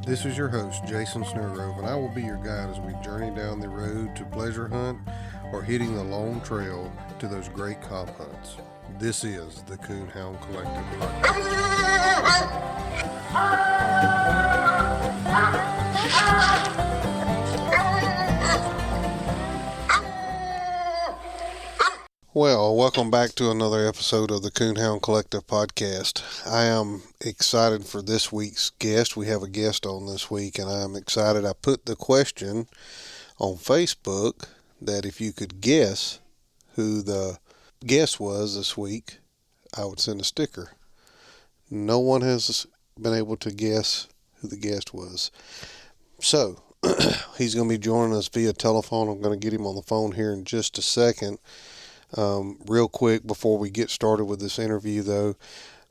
This is your host, Jason Snellgrove, and I will be your guide as we journey down the road to pleasure hunt or hitting the long trail to those great comp hunts. This is the Coonhound Collective podcast. Well, welcome back to another episode of the Coonhound Collective podcast. I am excited for this week's guest. We have a guest on this week, and I'm excited. I put the question on Facebook that if you could guess who the guest was this week, I would send a sticker. No one has been able to guess who the guest was. So, he's going to be joining us via telephone. I'm going to get him on the phone here in just a second. Real quick, before we get started with this interview, though,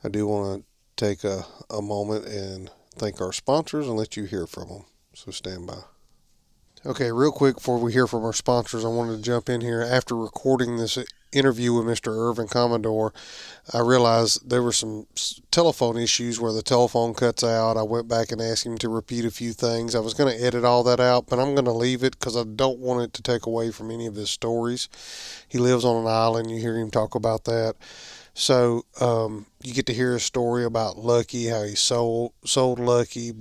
I do want to take a moment and thank our sponsors and let you hear from them. So stand by. Okay, real quick, before we hear from our sponsors, I wanted to jump in here. After recording this interview with Mr. Ervin Commador, I realized there were some telephone issues where the telephone cuts out. I went back and asked him to repeat a few things. I was going to edit all that out, but I'm going to leave it because I don't want it to take away from any of his stories. He lives on an island. You hear him talk about that. So you get to hear a story about Lucky, how he sold Lucky,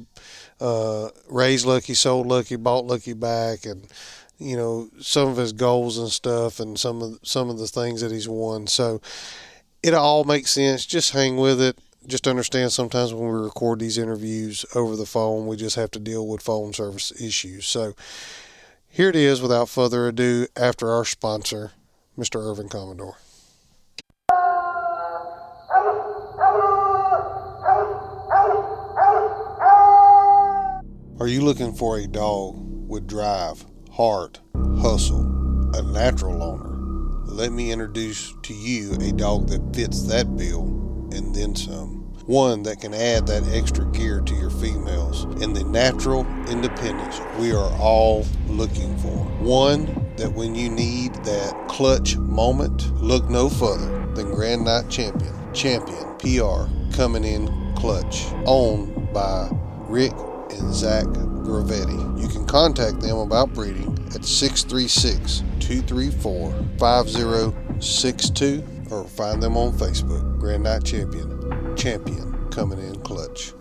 raised Lucky, sold Lucky, bought Lucky back, and you know some of his goals and stuff, and some of the things that he's won. So it all makes sense. Just hang with it. Just understand sometimes when we record these interviews over the phone, we just have to deal with phone service issues. So here it is. Without further ado, after our sponsor, Mr. Ervin Commador. Are you looking for a dog with drive, heart, hustle, a natural owner? Let me introduce to you a dog that fits that bill and then some. One that can add that extra gear to your females and the natural independence we are all looking for. One that when you need that clutch moment, look no further than Grand Night Champion PR coming in clutch, owned by Rick and Zach Gravetti. You can contact them about breeding at 636-234-5062 or find them on Facebook. Grand Night Champion coming in clutch.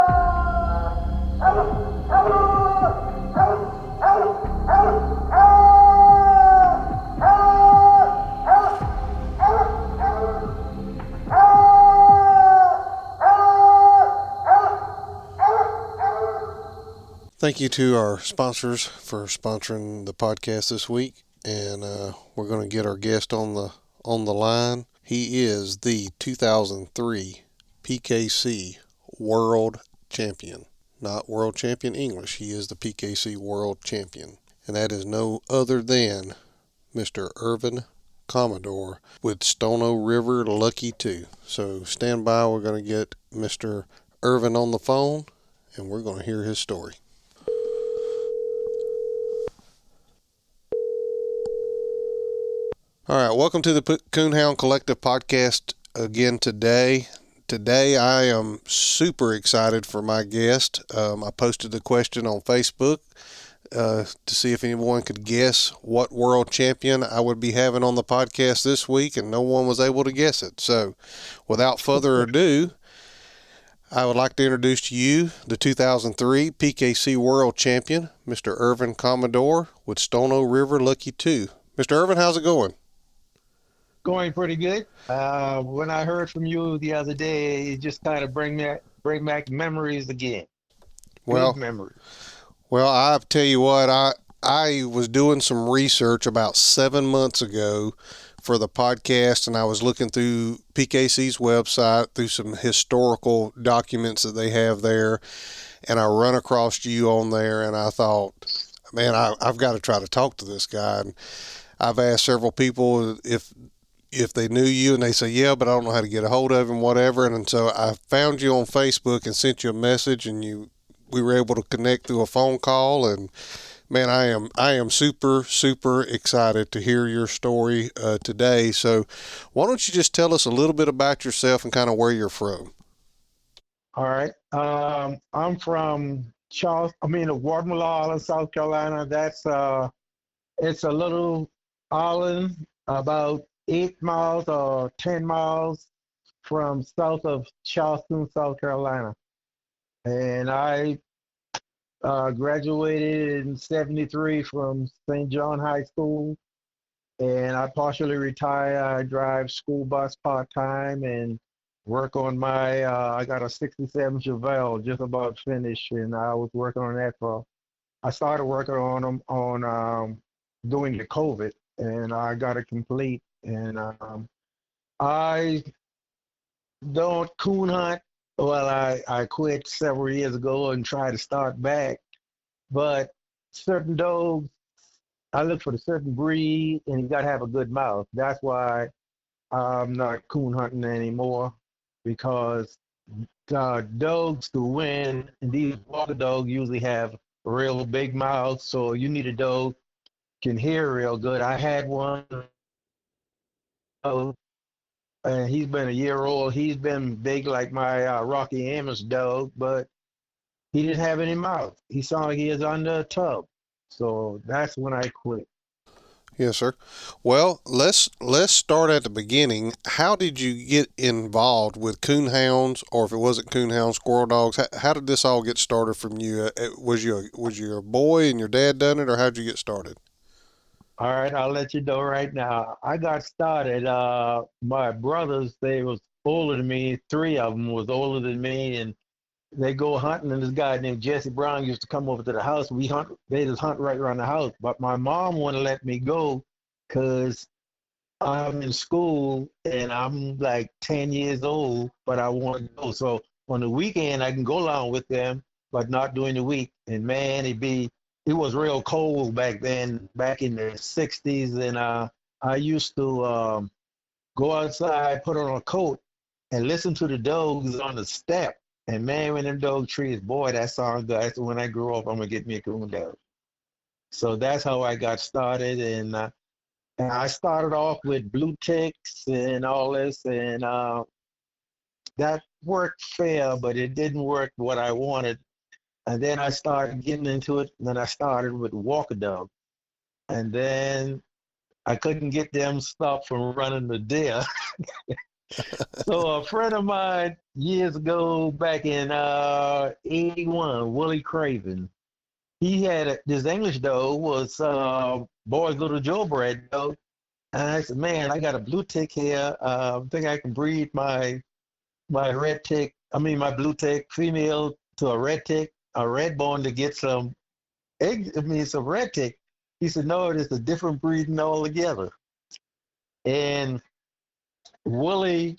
Thank you to our sponsors for sponsoring the podcast this week, and we're going to get our guest on the line. He is the 2003 PKC World Champion, not World Champion English. He is the PKC World Champion, and that is no other than Mr. Ervin Commador with Stono River Lucky 2. So stand by. We're going to get Mr. Ervin on the phone, and we're going to hear his story. All right, welcome to the Coonhound Collective podcast again today. Today I am super excited for my guest. I posted the question on Facebook to see if anyone could guess what world champion I would be having on the podcast this week, and no one was able to guess it. So without further ado, I would like to introduce to you the 2003 PKC World Champion, Mr. Ervin Commador with Stono River Lucky 2. Mr. Ervin, how's it going? Going pretty good. When I heard from you the other day, it just kind of bring back memories again. Good memories. Well, I tell you what, I was doing some research about 7 months ago for the podcast, and I was looking through PKC's website, through some historical documents that they have there, and I run across you on there, and I thought, man, I've got to try to talk to this guy. And I've asked several people if they knew you, and they say, yeah, but I don't know how to get a hold of him, whatever. And so I found you on Facebook and sent you a message, and we were able to connect through a phone call. And man, I am super, super excited to hear your story today. So why don't you just tell us a little bit about yourself and kind of where you're from? All right. I'm from Watermill Island, South Carolina. That's it's a little island about 8 miles or 10 miles from south of Charleston, South Carolina. And I graduated in '73 from St. John High School, and I partially retired. I drive school bus part time and work on my. I got a '67 Chevelle, just about finished, and I was working on that for. I started working on them on during the COVID, and I got it complete. And I don't coon hunt. Well, I quit several years ago and tried to start back, but certain dogs, I look for the certain breed, and you got to have a good mouth. That's why I'm not coon hunting anymore, because dogs to win, and these walker dogs usually have real big mouths, so you need a dog can hear real good. I had one, and he's been a year old. He's been big like my Rocky Amos dog, but he didn't have any mouth. He sounded like he was under a tub. So that's when I quit. Yes, sir. Well, let's start at the beginning. How did you get involved with coonhounds, or if it wasn't coonhounds, squirrel dogs? How did this all get started from you? Was you a boy and your dad done it, or how'd you get started? All right, I'll let you know right now. I got started. My brothers, they was older than me. Three of them was older than me, and they go hunting. And this guy named Jesse Brown used to come over to the house. We hunt. They just hunt right around the house. But my mom wouldn't let me go because I'm in school and I'm like 10 years old, but I want to go. So on the weekend, I can go along with them, but not during the week. And man, it was real cold back then, back in the 60s. And I used to go outside, put on a coat, and listen to the dogs on the step. And man, when them dog trees, boy, that song, that's when I grew up, I'm going to get me a coon dog. So that's how I got started. And I started off with blue ticks and all this, and that worked fair, but it didn't work what I wanted. And then I started getting into it. And then I started with Walker Dog, and then I couldn't get them stopped from running the deer. So a friend of mine years ago, back in '81, Willie Craven, he had this English dog was Boy's Little Joe bred dog. And I said, man, I got a blue tick here. I think I can breed my red tick, my blue tick female to a red tick, a red bone to get some egg, some red tick. He said, no, it is a different breeding altogether. And Willie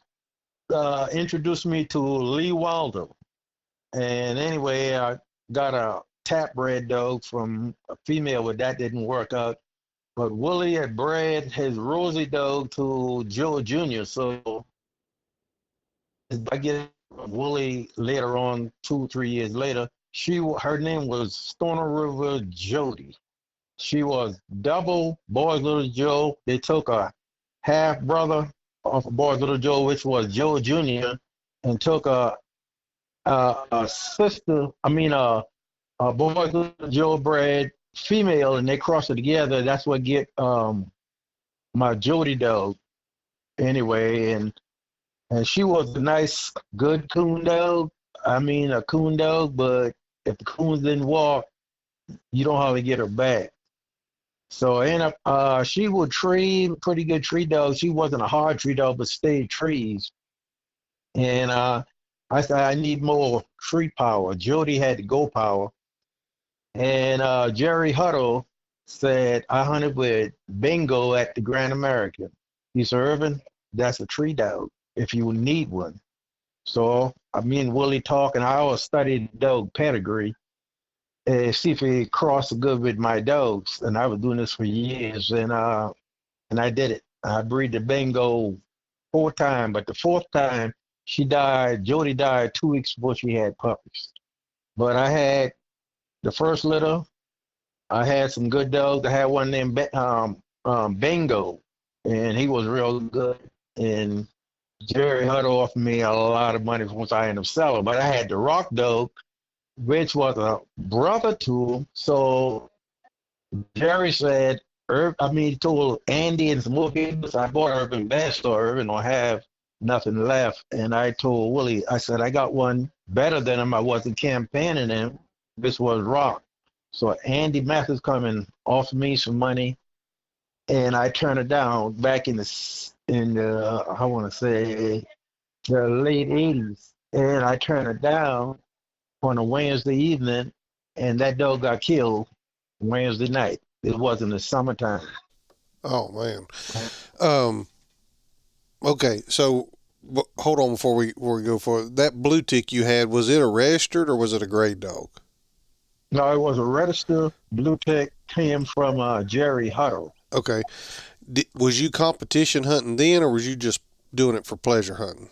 introduced me to Lee Waldo. And anyway, I got a tap bred dog from a female, but that didn't work out. But Willie had bred his Rosie dog to Joe Jr. So I get Willie later on, 2 3 years later. Her name was Stono River Jody. She was double Boy's Little Joe. They took a half brother off of Boy's Little Joe, which was Joe Jr., and took a sister. A Boy's Little Joe bred female, and they crossed it together. That's what get my Jody dog. Anyway, and she was a nice, good coon dog. A coon dog, but if the coons didn't walk, you don't hardly get her back. So I ended up, she would tree, pretty good tree dog. She wasn't a hard tree dog, but stayed trees. And I said, I need more tree power. Jody had the go power. And Jerry Huddle said, I hunted with Bingo at the Grand American. He said, Irvin, that's a tree dog if you need one. So me and Willie talk, and I always studied dog pedigree and see if he crossed good with my dogs. And I was doing this for years, and I did it. I breed the Bingo 4 times, but the fourth time she died. Jody died 2 weeks before she had puppies. But I had the first litter. I had some good dogs. I had one named Bingo, and he was real good. And Jerry Huddle offered me a lot of money once I ended up selling. But I had the Rock dog, which was a brother to him. So Jerry said, he told Andy and some more people, so I bought Irvin back, so Irvin don't have nothing left. And I told Willie, I said, I got one better than him. I wasn't campaigning him. This was rock. So Andy Mathis come and offered me some money, and I turned it down back in the I want to say the late '80s, and I turned it down on a Wednesday evening, and that dog got killed Wednesday night. It was in the summertime. Oh man. Um. Okay. So hold on before we go for that blue tick you had. Was it a registered or was it a grade dog? No, it was a registered blue tick, came from Jerry Huddle. Okay. Was you competition hunting then, or was you just doing it for pleasure hunting?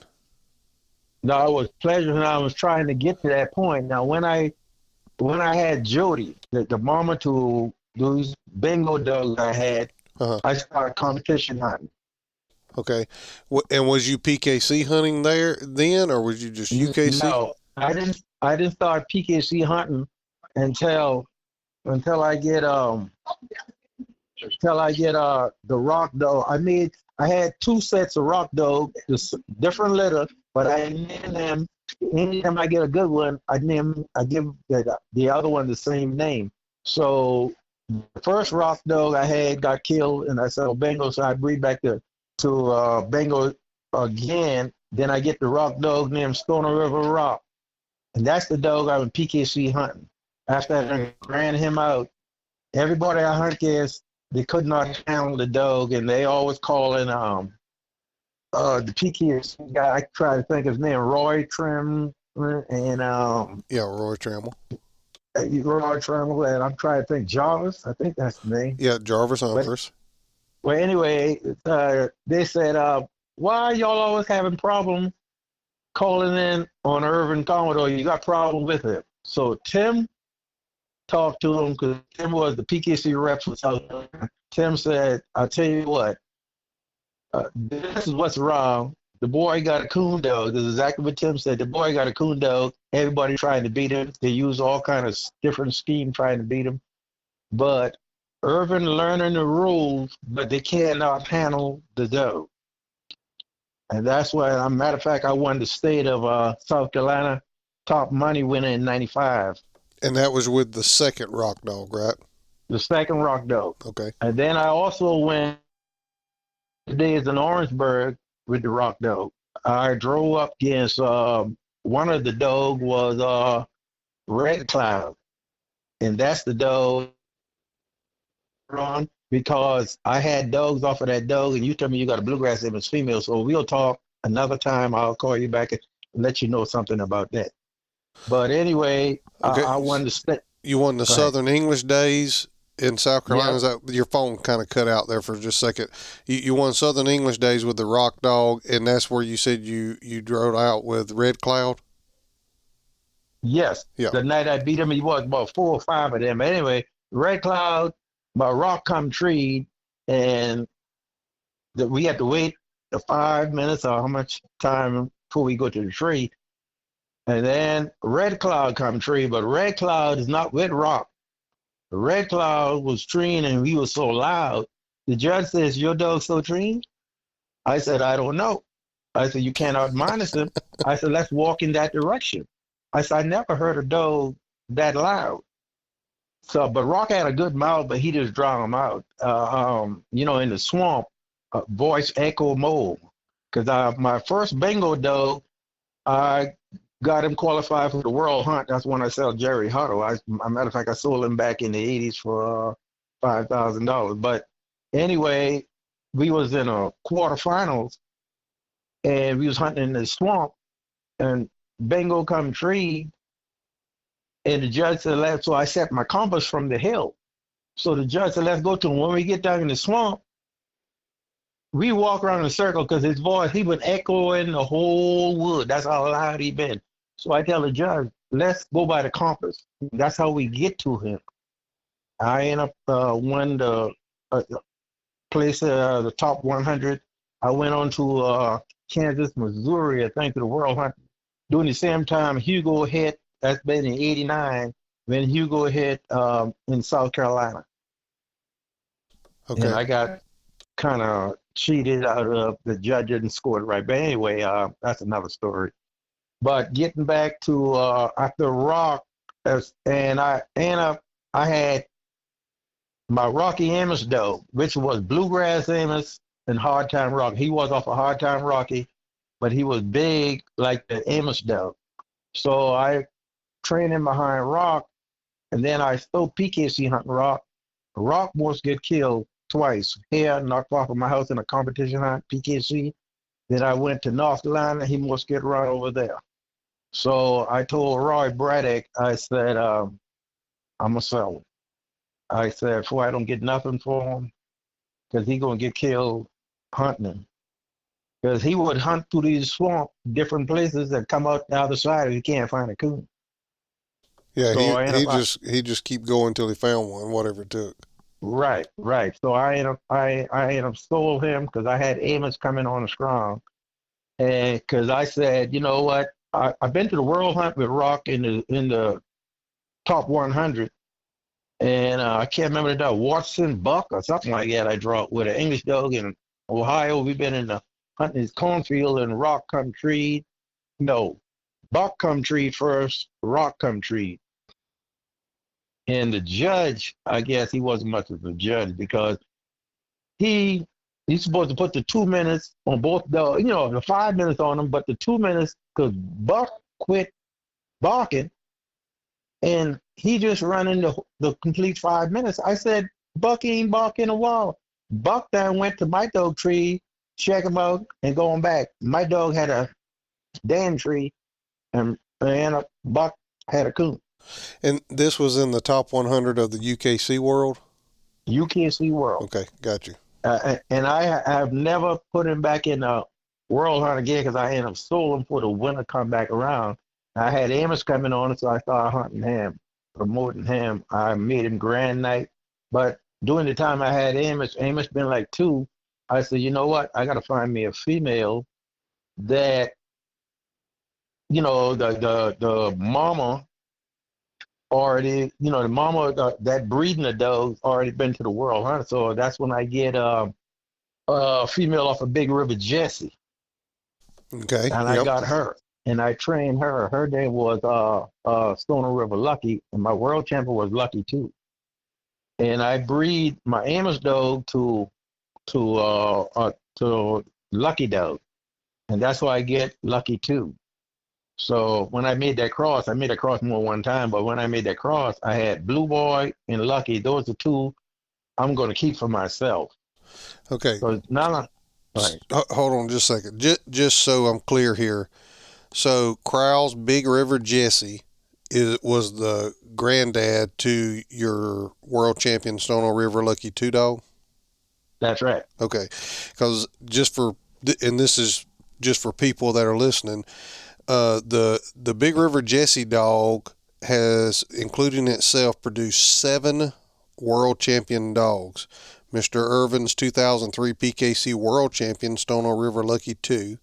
No, it was pleasure, and I was trying to get to that point. Now, when I had Jody, the mama to those bingo dogs I had, Uh-huh. I started competition hunting. Okay. And was you PKC hunting there then, or was you just UKC? No, I didn't. I didn't start PKC hunting until I get the rock dog. I had two sets of rock dog, different litter, but I named them. Anytime I get a good one, I give the other one the same name. So the first rock dog I had got killed, and I said, "Oh, Bengal," so I breed back to Bengal again. Then I get the rock dog named Stono River Rock, and that's the dog I was PKC hunting. After I ran him out, everybody I hunt against, they could not handle the dog, and they always calling the PKC guy. I try to think of his name, Roy Trim, and Yeah, Roy Trammell. Roy Trim, and I'm trying to think Jarvis. I think that's the name. Yeah, Jarvis Humphreys. Well, anyway, they said, why y'all always having problems calling in on Ervin Commador? You got problem with it. So Tim talked to him because Tim was the PKC rep for South Carolina. Tim said, I'll tell you what, this is what's wrong. The boy got a coon dog. This is exactly what Tim said. The boy got a coon dog. Everybody trying to beat him. They use all kind of different schemes trying to beat him. But Irvin learning the rules, but they cannot handle the dog. And that's why, as a matter of fact, I won the state of South Carolina top money winner in '95. And that was with the second rock dog, right? The second rock dog. Okay. And then I also went days in Orangeburg with the rock dog. I drove up against one of the dog was Red Cloud. And that's the dog on because I had dogs off of that dog, and you tell me you got a bluegrass image female. So we'll talk another time. I'll call you back and let you know something about that. But anyway, okay. I won the state. You won the Southern English Days in South Carolina. Yeah. Is that, your phone kind of cut out there for just a second. You won Southern English Days with the rock dog, and that's where you said you drove out with Red Cloud? Yes. Yeah. The night I beat him, he was about 4 or 5 of them. Anyway, Red Cloud, my rock come tree, and we had to wait 5 minutes or how much time before we go to the tree. And then Red Cloud come tree, but Red Cloud is not with rock. Red Cloud was treeing, and he was so loud. The judge says, your dog so treeing? I said, I don't know. I said, you cannot minus him. I said, let's walk in that direction. I said, I never heard a dog that loud. So, but Rock had a good mouth, but he just drowned him out. In the swamp, voice echo more. Because my first bingo dog, I got him qualified for the World Hunt. That's when I sold Jerry Huddle. As a matter of fact, I sold him back in the 80s for $5,000. But anyway, we was in a quarterfinals, and we was hunting in the swamp, and bingo come tree, and the judge said, let's, so I set my compass from the hill. So the judge said, let's go to him. When we get down in the swamp, we walk around in a circle because his voice, he would echo in the whole wood. That's how loud he been. So I tell the judge, let's go by the compass. That's how we get to him. I end up won the place, the top 100. I went on to Kansas, Missouri, I think, to the World Hunt. During the same time, Hugo hit That's been in '89 when Hugo hit in South Carolina, and Okay. I got kind of cheated out of the judge didn't score it right. But anyway, that's another story. But getting back to after Rock, I had my Rocky Amos though, which was Bluegrass Amos and Hard Time Rocky. He was off of Hard Time Rocky, but he was big like the Amos though. So I trained him behind Rock, and then I still PKC hunting Rock. Rock almost get killed twice. Here, knocked off of my house in a competition hunt, PKC. Then I went to North Carolina. He must get run over there. So I told Roy Braddock, I said, I'm going to sell him. I said, before I don't get nothing for him, because he going to get killed hunting him. Because he would hunt through these swamp, different places, and come out the other side if he can't find a coon. Yeah, So he just keep going till he found one, whatever it took. right. So I ended up sold him because I had Amos coming on strong, and because I said, you know what, I've been to the World Hunt with Rock in the top 100, and I can't remember the dog, Watson Buck or something like that. I draw with an English dog in Ohio. We've been in the hunting his cornfield and Rock come tree. No, Buck come tree first, Rock come tree. And the judge, I guess he wasn't much of a judge because he's supposed to put the 2 minutes on both the 5 minutes on them, but the 2 minutes because Buck quit barking and he just running the complete 5 minutes. I said, Buck ain't barking a wall. Buck then went to my dog tree, check him out, and going back. My dog had a Dan tree, and Buck had a coon. And this was in the top 100 of the UKC world? UKC world. Okay, got you. And I have never put him back in the World Hunt again because I ended up sold him for the winter come back around. I had Amos coming on it, so I started hunting him, promoting him. I made him Grand Night. But during the time I had Amos been like 2, I said, you know what? I got to find me a female that, the mama already, the mama that breeding the dogs already been to the World Hunt. So that's when I get a female off of Big River Jessie. Okay, And I yep. got her. And I trained her. Her name was Stono River Lucky, and my world champion was Lucky too. And I breed my Amos dog to Lucky dog, and that's why I get Lucky too. So when I made that cross more one time, but when I made that cross, I had Blue Boy and Lucky. Those are 2 I'm going to keep for myself. Okay. So now, right. Hold on just a second. Just so I'm clear here. So Crowell's Big River Jesse was the granddad to your world champion Stono River Lucky 2 dog? That's right. Okay. Because and this is just for people that are listening, the Big River Jesse dog has, including itself, produced 7 world champion dogs. Mr. Ervin's 2003 PKC world champion Stono River Lucky 2,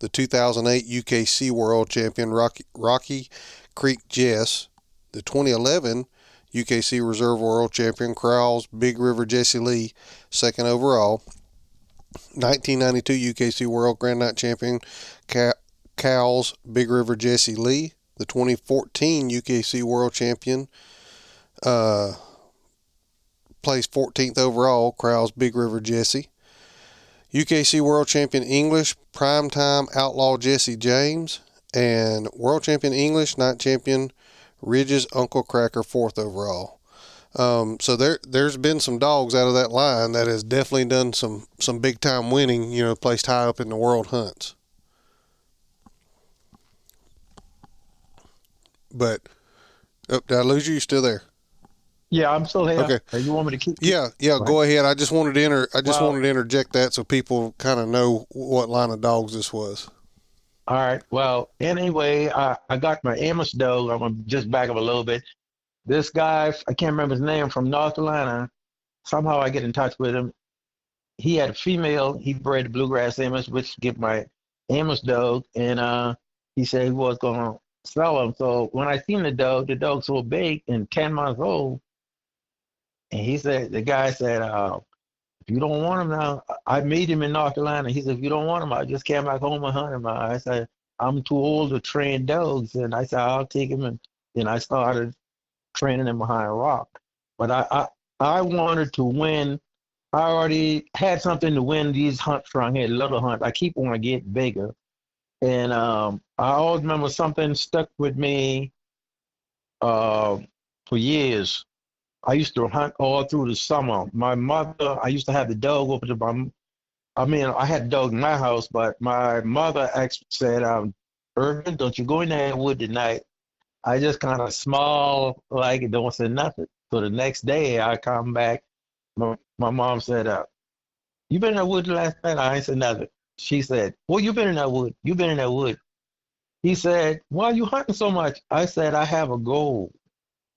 the 2008 UKC world champion Rocky Creek Jess, the 2011 UKC Reserve World Champion Crowell's Big River Jesse Lee, second overall, 1992 UKC World Grand Night Champion Cowell's Big River Jesse Lee, the 2014 UKC World Champion, placed 14th overall, Crowell's Big River Jesse, UKC World Champion English Primetime Outlaw Jesse James, and World Champion English Night Champion Ridge's Uncle Cracker 4th overall. So there's been some dogs out of that line that has definitely done some big time winning, placed high up in the world hunts. But did I lose you? You still there? Yeah, I'm still here. Okay. You want me to keep? Yeah. Go ahead. I just wanted to interject that so people kind of know what line of dogs this was. All right. Well, anyway, I got my Amos dog. I'm gonna just back up a little bit. This guy, I can't remember his name, from North Carolina. Somehow I get in touch with him. He had a female. He bred Bluegrass Amos, which give my Amos dog, and he said he was gonna sell them. So when I seen the dog's so big and 10 months old, and the guy said, if you don't want him now, I meet him in North Carolina. He said, if you don't want him, I just came back home and hunt him. I said, I'm too old to train dogs. And I said, I'll take him. And then I started training him behind a rock. But I wanted to win. I already had something to win these hunts from here, little hunts. I keep wanting to get bigger. And I always remember something stuck with me uh, for years. I used to hunt all through the summer. My mother, I used to have the dog over to my, I mean, I had a dog in my house, but my mother said, Irvin, don't you go in that wood tonight. I just kind of smiled like it don't say nothing. So the next day I come back, my mom said, you been in that wood last night? I ain't said nothing. She said, well, you been in that wood. You been in that wood. He said, why are you hunting so much? I said, I have a goal.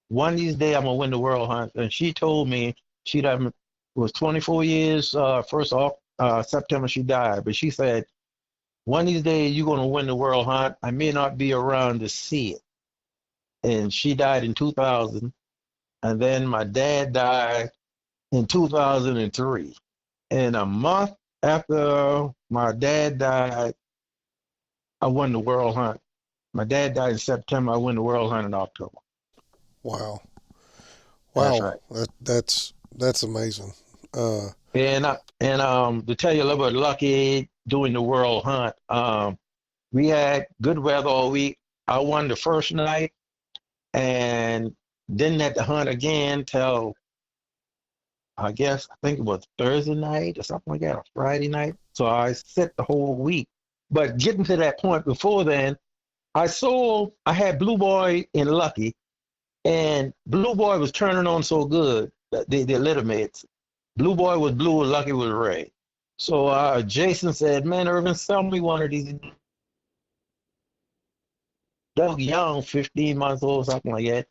One of these days I'm gonna win the world hunt. And she told me she done was 24 years. First off, September she died, but she said one of these days you're gonna win the world hunt. I may not be around to see it. And she died in 2000, and then my dad died in 2003. And a month after my dad died, I won the world hunt. My dad died in September. I won the world hunt in October. Wow. That's Wow. right. That's amazing. Uh, To tell you a little bit lucky doing the world hunt, we had good weather all week. I won the first night and didn't have to hunt again till I think it was Thursday night or something like that, or Friday night. So I set the whole week. But getting to that point before then, I had Blue Boy and Lucky, and Blue Boy was turning on so good, the litter mates. Blue Boy was blue and Lucky was red. So Jason said, man, Irvin, sell me one of these. Doug Young, 15 months old, something like that.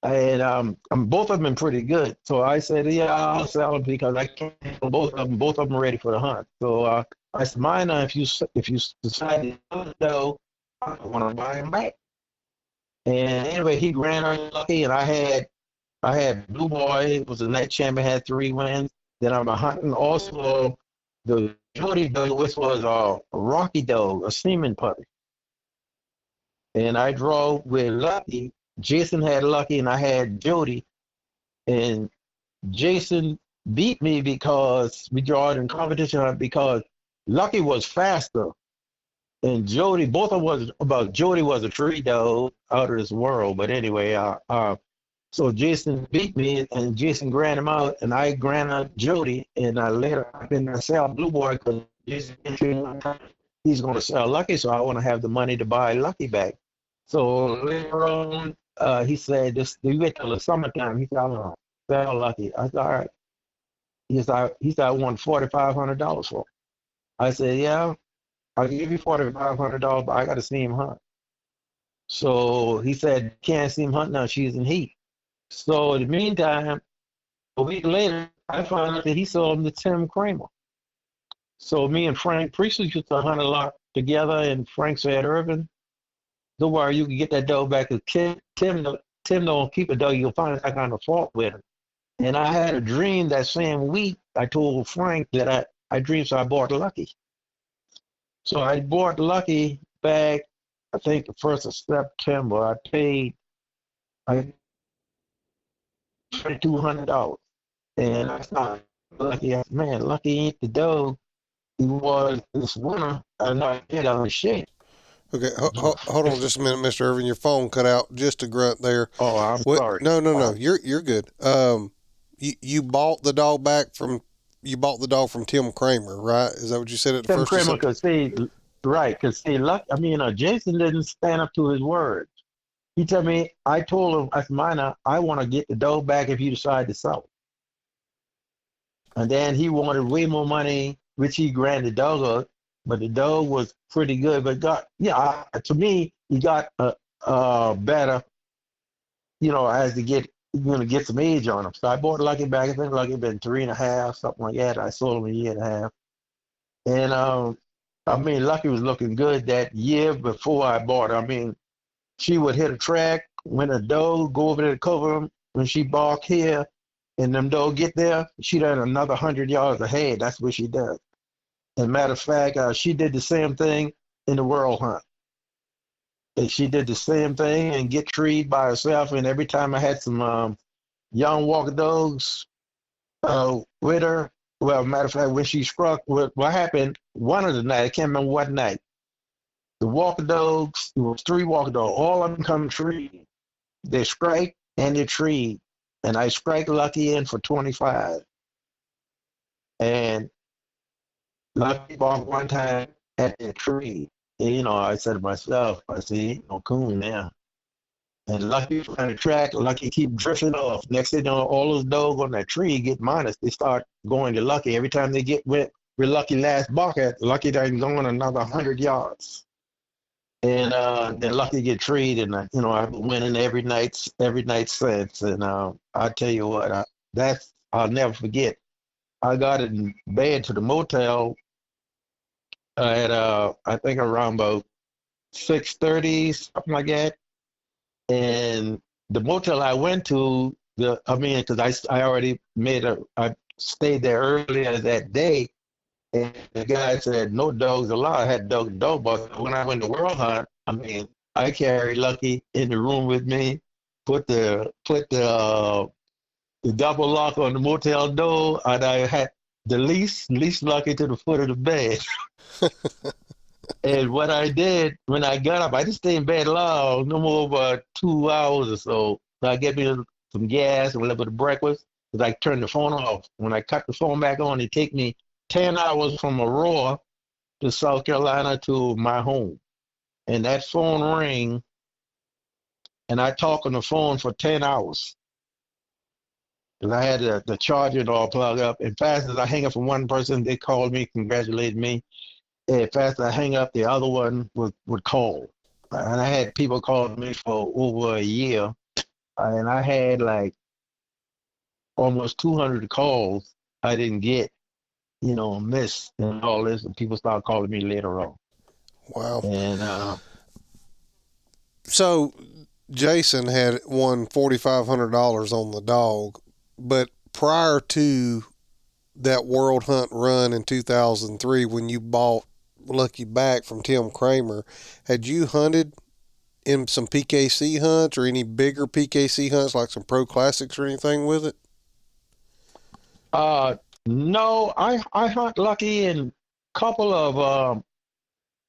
And both of them been pretty good. So I said, yeah, I'll sell them because I can't handle both of them. Both of them are ready for the hunt. So I said, mine, if you decide to go, I want to buy them back. And anyway, he ran unlucky, and I had Blue Boy. It was a night champion, had 3 wins. Then I'm hunting also the Jody dog, which was a Rocky dog, a semen puppy. And I drove with Lucky. Jason had Lucky, and I had Jody. And Jason beat me because we drawed in competition because Lucky was faster. And Jody, both of us, about Jody was a tree dog out of this world. But anyway, so Jason beat me, and Jason ran him out, and I ran out Jody, and I later I've been sell Blue Boy because Jason he's going to sell Lucky, so I want to have the money to buy Lucky back. So later on, he said, we wait till the summertime. He said, I'm going to sell Lucky. I said, all right. He said, I want $4,500 for it. I said, yeah, I'll give you $4,500, but I got to see him hunt. So he said, can't see him hunt now. She's in heat. So in the meantime, a week later, I found out that he sold him to Tim Kramer. So me and Frank Priestley used to hunt a lot together, and Frank said, Irvin, don't worry, you can get that dog back. Because Tim don't keep a dog. You'll find that kind of fault with him. And I had a dream that same week. I told Frank that I dreamed, so I bought Lucky. So I bought Lucky back, I think the 1st of September. I paid $2,200. And I thought, Lucky, man, Lucky ain't the dog he was this winter. I know I did on the shit. okay, hold on just a minute, Mr. Irvin. Your phone cut out just a grunt there. Oh, I'm What? sorry. No, no, no. You're good. You bought the dog back from you bought the dog from Tim Kramer, right? Is that what you said at the Tim first of Kramer September? could see, right, because see, Jason didn't stand up to his word. He told me, I told him, I said, Minor, I want to get the dog back if you decide to sell it. And then he wanted way more money, which he granted the dog up, but the dog was pretty good. But to me, he got better, as to get some age on him. So I bought Lucky back. I think Lucky been 3.5, something like that. I sold him a year and a half. And Lucky was looking good that year before I bought it. she would hit a track. When a dog go over there to cover them, when she bark here, and them dog get there, she done another 100 yards ahead. That's what she does. As a matter of fact, she did the same thing in the world hunt. And she did the same thing and get treed by herself. And every time I had some young walker dogs with her, well, matter of fact, when she struck, what happened one of the night, I can't remember what night, the walker dogs, there was 3 walker dogs, all of them come treed. They strike and they treed. And I strike Lucky in for 25. And Lucky barked one time at the tree. And, I said to myself, I said, ain't no coon there. And Lucky trying to track, Lucky keep drifting off. Next thing you know, all those dogs on that tree get minus. They start going to Lucky. Every time they get where Lucky last bark at, Lucky done going another 100 yards. And then Lucky get treed, and I've been winning every night since. And I tell you what, I'll never forget. I got in bed to the motel at I think around about 6:30, something like that. And the motel I went to, because I already I stayed there earlier that day, and the guy said no dogs allowed. I had dog but when I went to World Hunt, I carried Lucky in the room with me, put the double lock on the motel door, and I had the least Lucky to the foot of the bed. And what I did when I got up, I didn't stay in bed long, no more about 2 hours or so. So I get me some gas and a little bit of breakfast, because I turned the phone off. When I cut the phone back on, it take me 10 hours from Aurora to South Carolina to my home. And that phone rang, and I talk on the phone for 10 hours. Because I had the charger all plugged up. And fast as I hang up from one person, they called me, congratulated me. And fast as I hang up, the other one would call. And I had people calling me for over a year. And I had like almost 200 calls I didn't get, missed and all this. And people started calling me later on. Wow. And So Jason had won $4,500 on the dog, but prior to that World Hunt run in 2003, when you bought Lucky back from Tim Kramer, had you hunted in some PKC hunts or any bigger PKC hunts like some Pro Classics or anything with it? no, I hunt Lucky in a couple of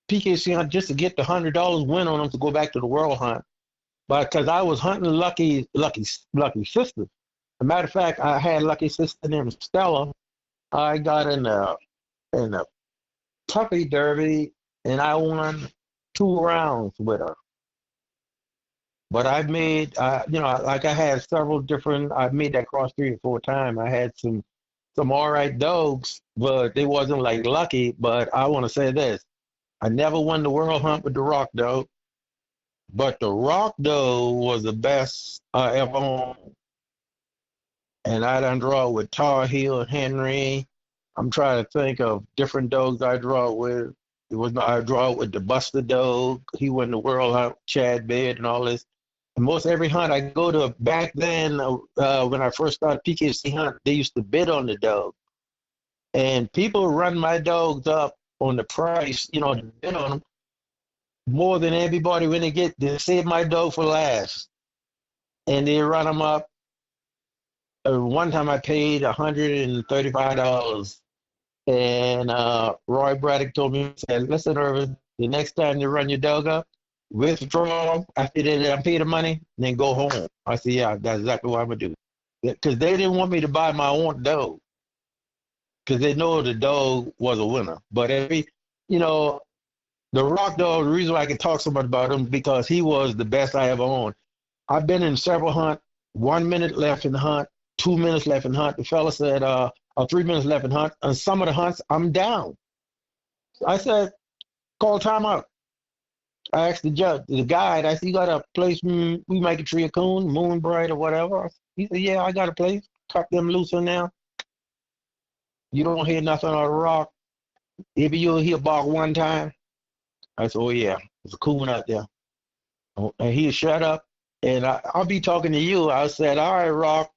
PKC hunt just to get the $100 win on them to go back to the World Hunt. But because I was hunting Lucky's sister. As a matter of fact, I had Lucky's sister named Stella. I got in a puppy derby, and I won 2 rounds with her. But I made, like I had several different. I made that cross 3 or 4 times. I had some all right dogs, but they wasn't like Lucky. But I want to say this: I never won the World Hunt with the Rock Dog, but the Rock Dog was the best I ever owned. And I done draw with Tar Heel, Henry. I'm trying to think of different dogs I draw with. I draw with the Buster dog. He won the World Hunt, Chad Baird, and all this. And most every hunt I go to back then, when I first started PKC hunt, they used to bid on the dog, and people run my dogs up on the price, bid on them more than everybody when they save my dog for last, and they run them up. One time I paid $135. And Roy Braddock told me, he said, listen, Irvin, the next time you run your dog up, withdraw after they pay the money, then go home. I said, yeah, that's exactly what I'm going to do. Because they didn't want me to buy my own dog, because they know the dog was a winner. But the Rock Dog, the reason why I can talk so much about him, because he was the best I ever owned. I've been in several hunts, 1 minute left in the hunt, 2 minutes left in the hunt. The fella said, 3 minutes left in the hunt. On some of the hunts, I'm down. I said, call timeout. I asked the judge, the guide, I said, you got a place we might get tree a coon, Moonbright or whatever? He said, yeah, I got a place. Cut them loose in there. You don't hear nothing on the Rock. Maybe you'll hear bark one time. I said, oh, yeah, there's a coon out there. And he shut up. And I'll be talking to you. I said, all right, Rock,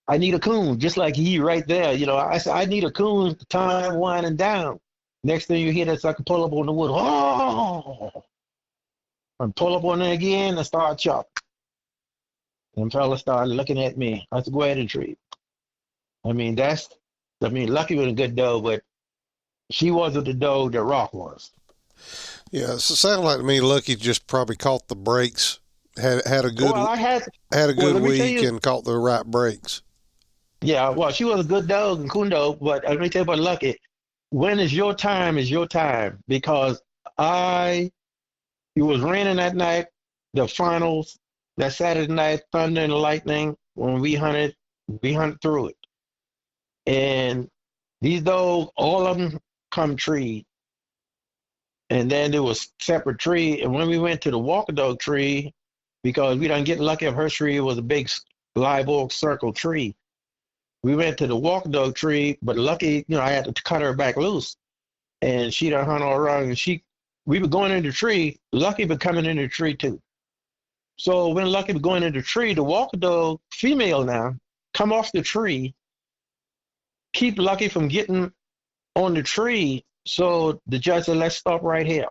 I need a coon, just like he right there. I said, I need a coon, time winding down. Next thing you hear, that's like a pull up on the wood. Oh, and pull up on it again and start chopping. And fellas started looking at me. I said, go ahead and treat. Lucky was a good dog, but she wasn't the dog that Rock was. Yeah, it sounded like to me Lucky just probably caught the breaks, had a good Well, I had, had a well, good let me tell week you, and caught the right breaks. yeah, well, she was a good dog and coon dog, but let me tell you about Lucky. When is your time is your time because I, it was raining that night, the finals, that Saturday night, thunder and lightning, when we hunted through it. And these dogs, all of them come tree. And then there was separate tree. And when we went to the walker dog tree, because we didn't get lucky if her tree was a big live oak circle tree. We went to the walker dog tree, but lucky, I had to cut her back loose. And she done hunt all around. And we were going in the tree. Lucky was coming in the tree too. So when Lucky was going in the tree, the walker dog, female now, come off the tree, keep Lucky from getting on the tree. So the judge said, let's stop right here.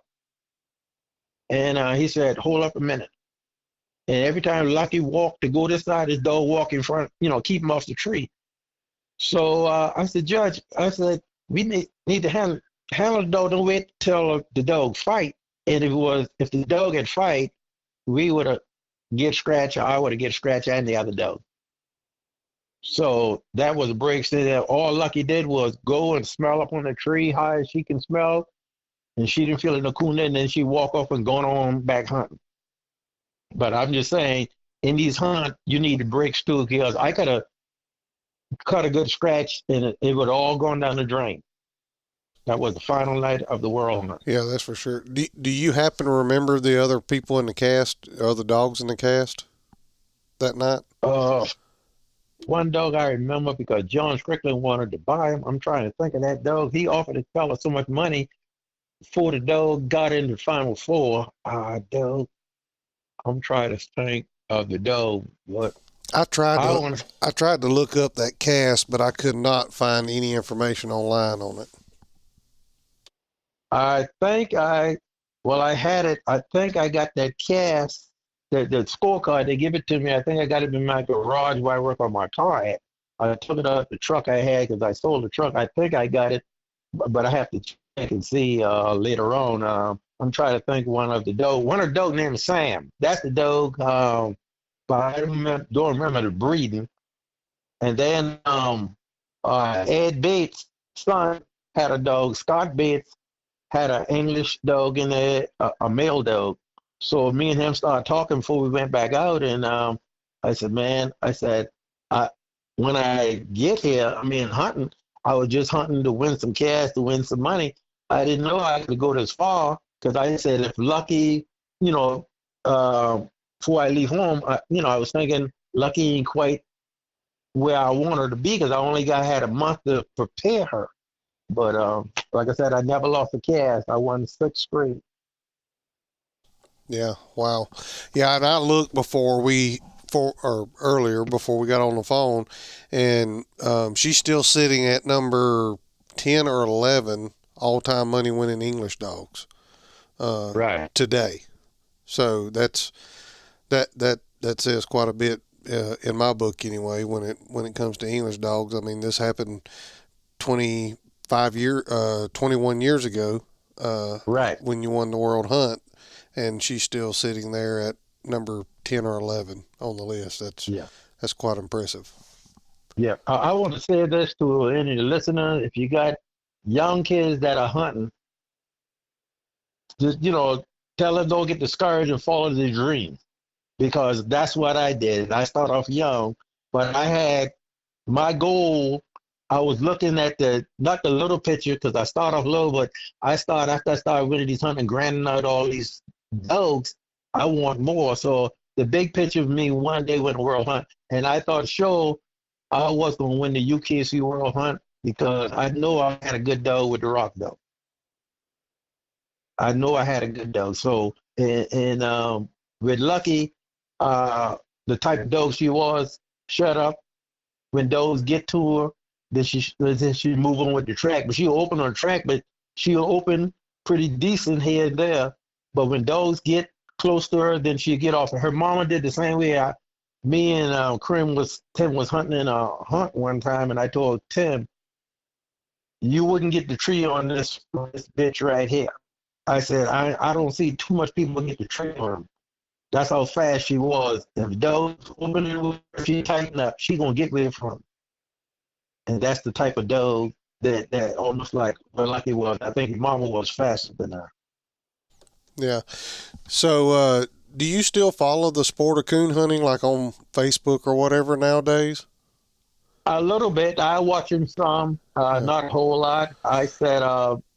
And he said, hold up a minute. And every time Lucky walked to go this side, his dog walk in front, keep him off the tree. So I said, Judge, I said, we need to handle the dog. Don't wait till the dog fight. And if the dog had fight, we would have get scratch, or I would have get scratch and the other dog. So that was a break. So that all Lucky did was go and smell up on the tree high as she can smell, and she didn't feel it no cool, and then she walk off and going on back hunting. But I'm just saying, in these hunts, you need the breaks too, because I could have cut a good scratch and it would all gone down the drain. That was the final night of the world hunt. Yeah, that's for sure. Do you happen to remember the other people in the cast, other dogs in the cast that night? Uh, One dog I remember because John Strickland wanted to buy him. I'm trying to think of that dog. He offered his fella so much money before the dog got in the final four. Dog. I'm trying to think of the dog. What I tried I to want. I tried to look up that cast, but I could not find any information online on it. I think I had it. I think I got that cast, the scorecard. They give it to me. I think I got it in my garage where I work on my car at. I took it out the truck I had because I sold the truck. I think I got it, but I have to check and see later on. I'm trying to think one of the dog. One of the dog named Sam. That's the dog. But I don't remember the breeding. And then Ed Bates' son had a dog. Scott Bates had an English dog in there, a male dog. So me and him started talking before we went back out, and I said, "Man," I said, I, "When I get here, hunting. I was just hunting to win some cash, to win some money. I didn't know I could go this far because I said if Lucky, you know, uh, before I leave home, I was thinking Lucky ain't quite where I want her to be because I only had a month to prepare her." But like I said, I never lost a cast. I won 6 straight. Yeah, wow. Yeah, and I looked or earlier before we got on the phone, and she's still sitting at number 10 or 11 all-time money-winning English dogs Right. today. So that says quite a bit in my book anyway. When it comes to English dogs, I mean this happened 21 years ago Right. when you won the World Hunt, and she's still sitting there at number 10 or 11 on the list. Yeah. That's quite impressive. Yeah. I want to say this to any listener: if you got young kids that are hunting, just tell them don't get discouraged and follow their dreams because that's what I did. I started off young, but I had my goal. I was looking at not the little picture because I started off low, but after I started winning these hunting, grinding out all these dogs. I want more. So the big picture of me one day win a world hunt, and I thought, sure, I was going to win the UKC World Hunt because I know I had a good dog with the rock dog. I know I had a good dog. So and With Lucky, the type of dog she was, shut up. When dogs get to her, then she move on with the track. But she'll open on the track, but she'll open pretty decent here and there. But when dogs get close to her, then she'll get off. Her mama did the same way. Me and Tim was hunting in a hunt one time, and I told Tim, you wouldn't get the tree on this bitch right here. I said, I don't see too much people get the tree on her. That's how fast she was. If dogs opening with her, she tighten up, she gonna get rid from. And that's the type of dog that almost like Lucky was. I think Mama was faster than her. Yeah. So, do you still follow the sport of coon hunting, like on Facebook or whatever nowadays? A little bit. I watch him some, Yeah. not a whole lot. I said,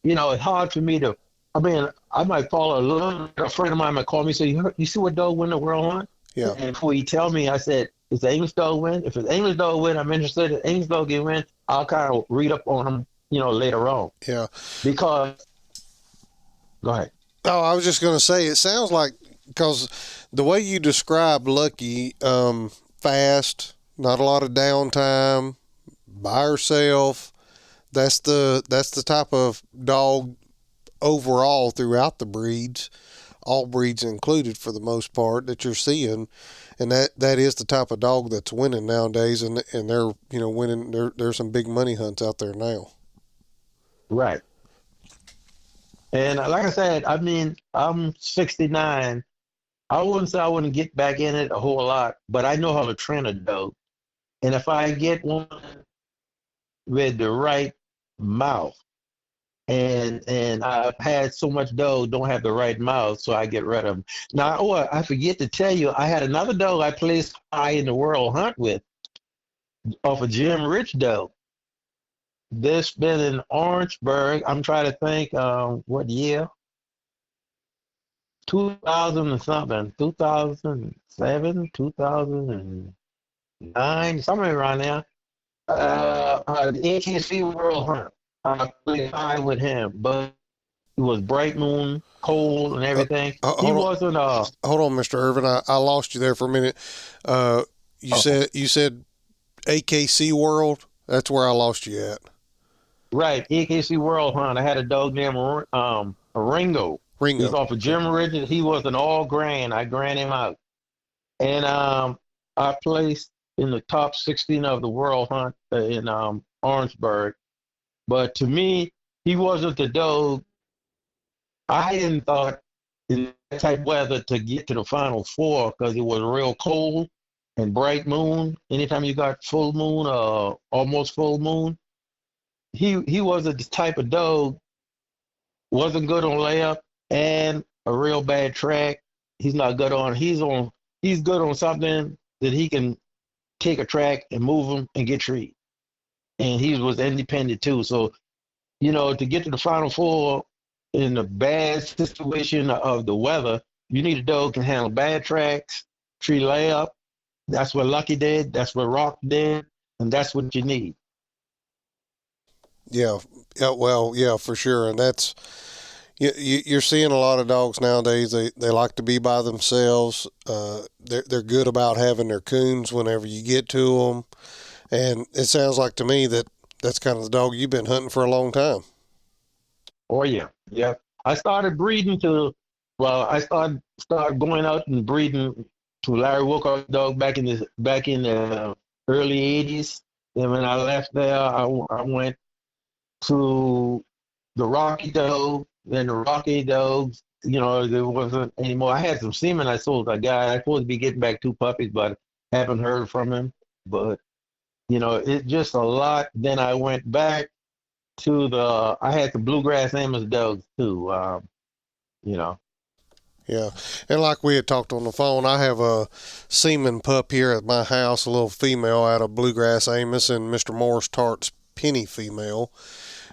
it's hard for me to. I mean, I might follow a little. A friend of mine might call me and say, "You see what dog win the world hunt?" Yeah. And before he tell me, I said, "Is the English dog win? If it's English dog win, I'm interested. If English dog get win, I'll kind of read up on him, later on." Yeah. Because, go ahead. Oh, I was just going to say, it sounds like, because the way you describe Lucky, fast, not a lot of downtime, by herself, that's the type of dog overall throughout the breeds, all breeds included for the most part, that you're seeing. And that is the type of dog that's winning nowadays, and they're winning. There's some big money hunts out there now. Right. And like I said, I mean, I'm 69. I wouldn't say I wouldn't get back in it a whole lot, but I know how to train a dog. And if I get one with the right mouth, and I've had so much dog don't have the right mouth, so I get rid of them. Now, I forget to tell you, I had another dog I placed high in the world hunt with off a Jim Rich dog. This been in Orangeburg. I'm trying to think what year. 2000 and something, 2007, 2009, somewhere around there. The AKC World Hunt. I played fine with him, but it was bright moon, cold, and everything. He wasn't. Hold on, Mr. Irvin. I lost you there for a minute. You said AKC World. That's where I lost you at. Right, AKC World Hunt. I had a dog named Ringo. He was off of Jim Ridge. He was an all grain. I gran him out, and I placed in the top 16 of the world hunt in Orangeburg. But to me, he wasn't the dog. I didn't thought in that type of weather to get to the final four because it was real cold and bright moon. Anytime you got full moon or almost full moon, he wasn't the type of dog. Wasn't good on layup and a real bad track. He's not good on. He's good on something that he can take a track and move him and get treed. And he was independent too. So, to get to the final four in a bad situation of the weather, you need a dog who can handle bad tracks, tree layup. That's what Lucky did. That's what Rock did. And that's what you need. Yeah. Well, yeah, for sure. And that's, you're seeing a lot of dogs nowadays. They like to be by themselves. They're good about having their coons whenever you get to them. And it sounds like to me that's kind of the dog you've been hunting for a long time. Oh yeah, yeah. I started breeding I started going out and breeding to Larry Wilcox's dog back in the early '80s. And when I left there, I went to the Rocky dog. Then the Rocky dogs, there wasn't anymore. I had some semen I sold to a guy. I was supposed to be getting back 2 puppies, but haven't heard from him. But it's just a lot. Then I went back to I had the Bluegrass Amos dogs too, Yeah. And like we had talked on the phone, I have a semen pup here at my house, a little female out of Bluegrass Amos, and Mr. Morris Tart's penny female.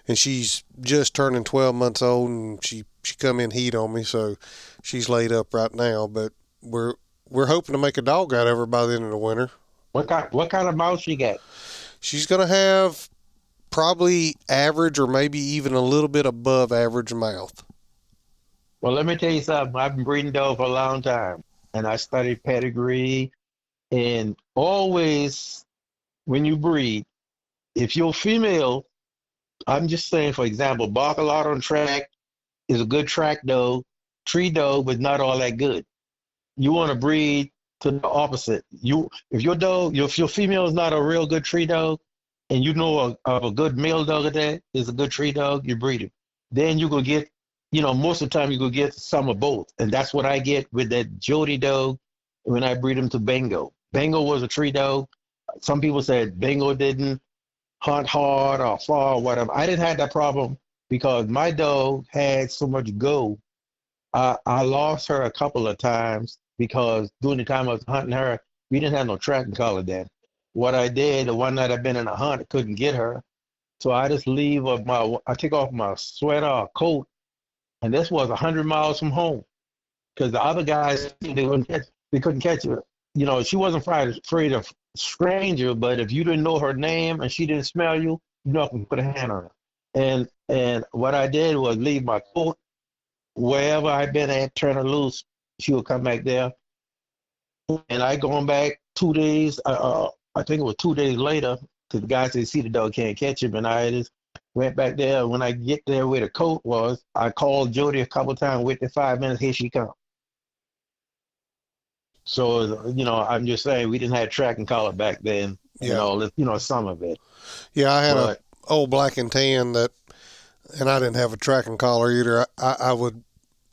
And she's just turning 12 months old, and she come in heat on me, so she's laid up right now. But we're hoping to make a dog out of her by the end of the winter. What kind of mouth she got? She's gonna have probably average or maybe even a little bit above average mouth. Well, let me tell you something. I've been breeding dogs for a long time, and I studied pedigree. And always, when you breed, if you're female, I'm just saying, for example, bark a lot on track is a good track dog, tree dog, but not all that good. You want to breed to the opposite. If your dog, if your female is not a real good tree dog, and you know of a good male dog that is a good tree dog, you breed him. Then you go get, most of the time you go get some of both, and that's what I get with that Jody dog when I breed him to Bengo. Bengo was a tree dog. Some people said Bengo didn't hunt hard or far or whatever. I didn't have that problem because my dog had so much go. I lost her a couple of times because during the time I was hunting her, we didn't have no tracking collar then. What I did, the one night I've been in a hunt, I couldn't get her. So I just I take off my sweater or coat, and this was 100 miles from home because the other guys, they couldn't catch her. She wasn't afraid of stranger, but if you didn't know her name and she didn't smell you, you're not going to put a hand on her. And what I did was leave my coat wherever I'd been at, turn her loose, she would come back there. And I going back 2 days, I think it was 2 days later, because the guy said, see the dog can't catch him. And I just went back there. When I get there where the coat was, I called Jody a couple of times, waited 5 minutes, here she come. So, I'm just saying we didn't have track and collar back then and all this, some of it. Yeah, I had a old black and tan and I didn't have a tracking collar either. I would,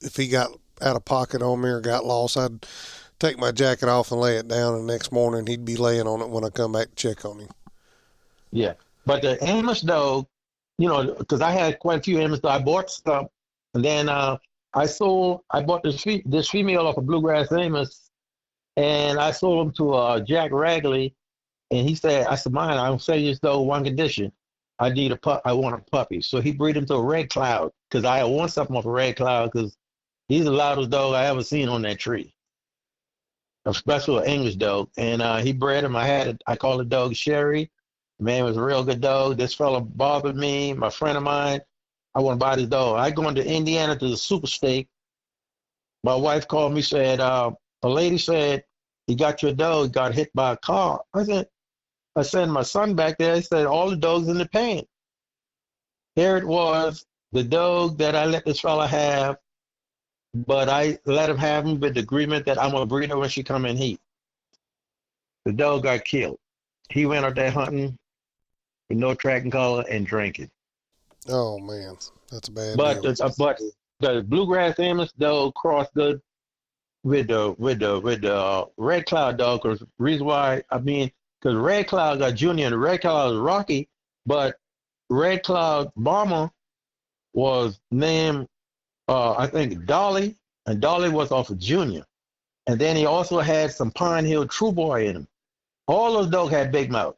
if he got out of pocket on me or got lost, I'd take my jacket off and lay it down, and the next morning he'd be laying on it when I come back to check on him. Yeah. But the Amos dog, because I had quite a few Amos dogs, I bought some, and then I bought this female off of Bluegrass Amos, and I sold him to Jack Ragley, and he said, I said, mine, I'm selling this dog one condition. I want a puppy. So he breed him to a Red Cloud, because I want something off a Red Cloud, because he's the loudest dog I ever seen on that tree. A special English dog. And he bred him. I called the dog Sherry. The man was a real good dog. This fella bothered me, my friend of mine. I want to buy this dog. I go into Indiana to the Super Steak. My wife called me, said, a lady said, he got your dog, got hit by a car. I sent my son back there. He said, all the dogs in the pen. Here it was, the dog that I let this fella have, but I let him have him with the agreement that I'm going to breed her when she come in heat. The dog got killed. He went out there hunting with no tracking collar and drinking. Oh, man. That's a bad But deal. But the Bluegrass Amos dog crossed good with the Red Cloud dog. Because reason why, because Red Cloud got Junior and Red Cloud was Rocky, but Red Cloud Bomber was named, I think, Dolly, and Dolly was off of Junior. And then he also had some Pine Hill True Boy in him. All those dogs had big mouth.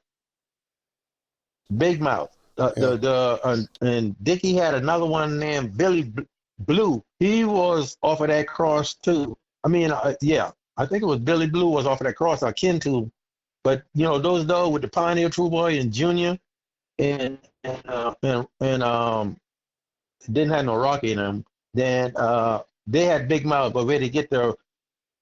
Big mouth. And Dickie had another one named Billy Blue. He was off of that cross too. I think it was Billy Blue was off of that cross, akin to. But those dogs with the Pine Hill True Boy and Junior, and didn't have no Rocky in them. Then they had big mouth, but where they get the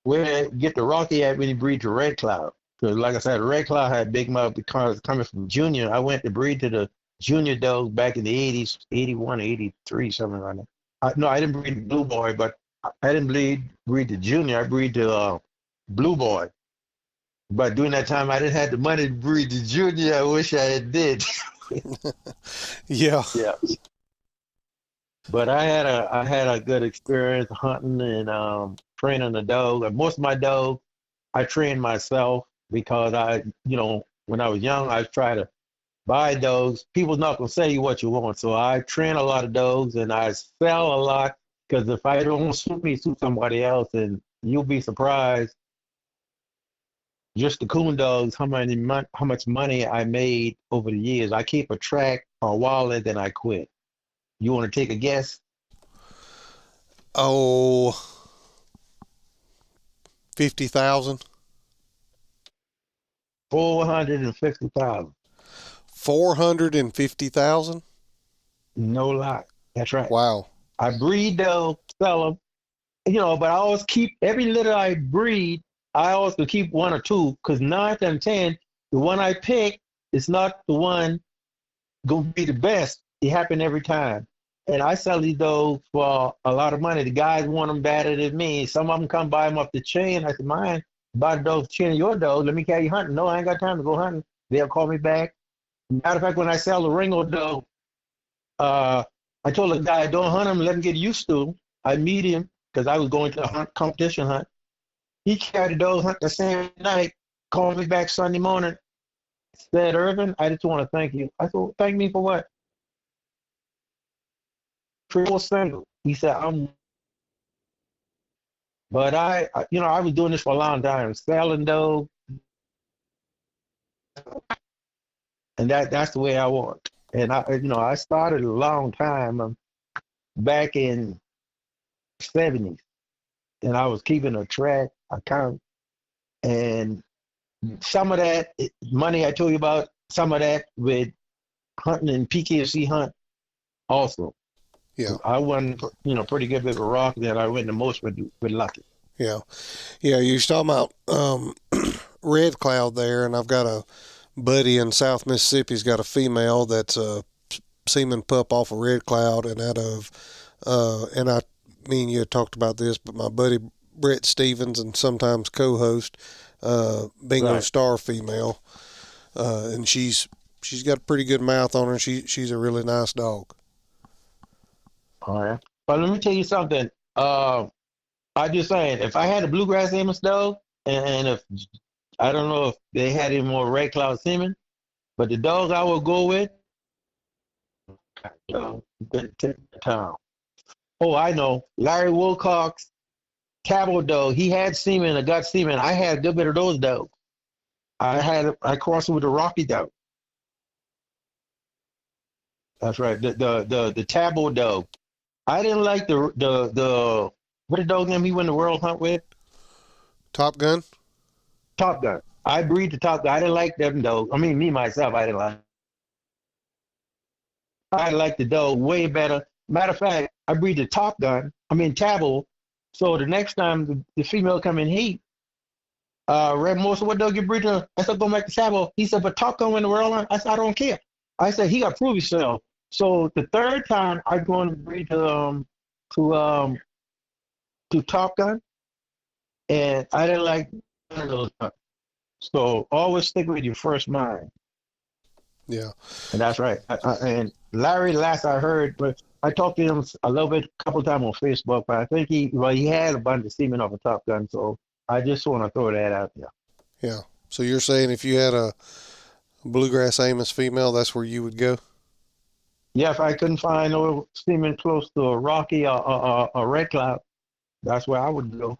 Rocky at when he breed to Red Cloud. Because like I said, Red Cloud had big mouth because coming from Junior. I went to breed to the Junior dogs back in the 80s, 81, 83, something like that. No, I didn't breed Blue Boy, but I didn't breed the Junior. I breed the Blue Boy. But during that time, I didn't have the money to breed the Junior. I wish I did. Yeah. Yeah. But I had a good experience hunting and training the dog. And most of my dogs, I trained myself because when I was young, I tried to buy dogs. People's not gonna say what you want, so I train a lot of dogs and I sell a lot because if I don't suit me, suit somebody else, and you'll be surprised. Just the coon dogs, how much money I made over the years. I keep a track for a while and then I quit. You want to take a guess? Oh, 50,000. 450,000. 450,000. No lie. That's right. Wow. I breed dogs, sell them, but I always keep every litter I breed. I always will keep one or two because 9 out of 10, the one I pick is not the one gonna be the best. It happen every time. And I sell these dogs for a lot of money. The guys want them better than me. Some of them come buy them up the chain. I said, mine, buy the dogs chain of your dog. Let me carry you hunting. No, I ain't got time to go hunting. They'll call me back. Matter of fact, when I sell the Ringo dog, I told the guy, don't hunt him, let him get used to him. I meet him because I was going to a competition hunt. He carried the dog hunt the same night, called me back Sunday morning, said, Irvin, I just want to thank you. I said, thank me for what? For single. He said, but I was doing this for a long time, selling dogs, and that's the way I was. And I started a long time back in '70s, and I was keeping a track account, and some of that money I told you about, some of that with hunting and PKC hunt also. Yeah. I won, pretty good with a rock. That I win the most with Lucky. Yeah. Yeah. You're talking about Red Cloud there, and I've got a buddy in South Mississippi. He's got a female that's a semen pup off of Red Cloud, and out of, and me and you had talked about this, but my buddy Brett Stevens and sometimes co-host, Bingo Right. Star female, and she's got a pretty good mouth on her. She's a really nice dog. All right. But let me tell you something. I just saying, if I had a bluegrass Amos dog, and if I don't know if they had any more Red Cloud semen, but the dog I would go with, good town. Oh, I know. Larry Wilcox, Cabo dog. He had semen, a gut semen. I had a good bit of those dogs. I crossed it with a Rocky dog. That's right. The Tabo dog. I didn't like the what the dog name he went the world hunt with? Top Gun? Top Gun. I breed the Top Gun. I didn't like them dog. I mean, me myself, I didn't like. I like the dog way better. Matter of fact, I breed the Top Gun. I mean Tabo. So the next time the female come in heat, Red Mosa, what dog you breed to? I said, go back to Tabo. He said, but Top Gun went the world hunt. I said, I don't care. I said, he got to prove himself. So the third time I'm going to breed to Top Gun, and I didn't like none of those. So always stick with your first mind. Yeah. And that's right. And Larry, last I heard, but I talked to him a little bit, a couple of times on Facebook, but I think he had a bunch of semen off a Top Gun. So I just want to throw that out there. Yeah. So you're saying if you had a bluegrass Amos female, that's where you would go? Yeah, if I couldn't find no semen close to a Rocky or a Red Cloud, that's where I would go.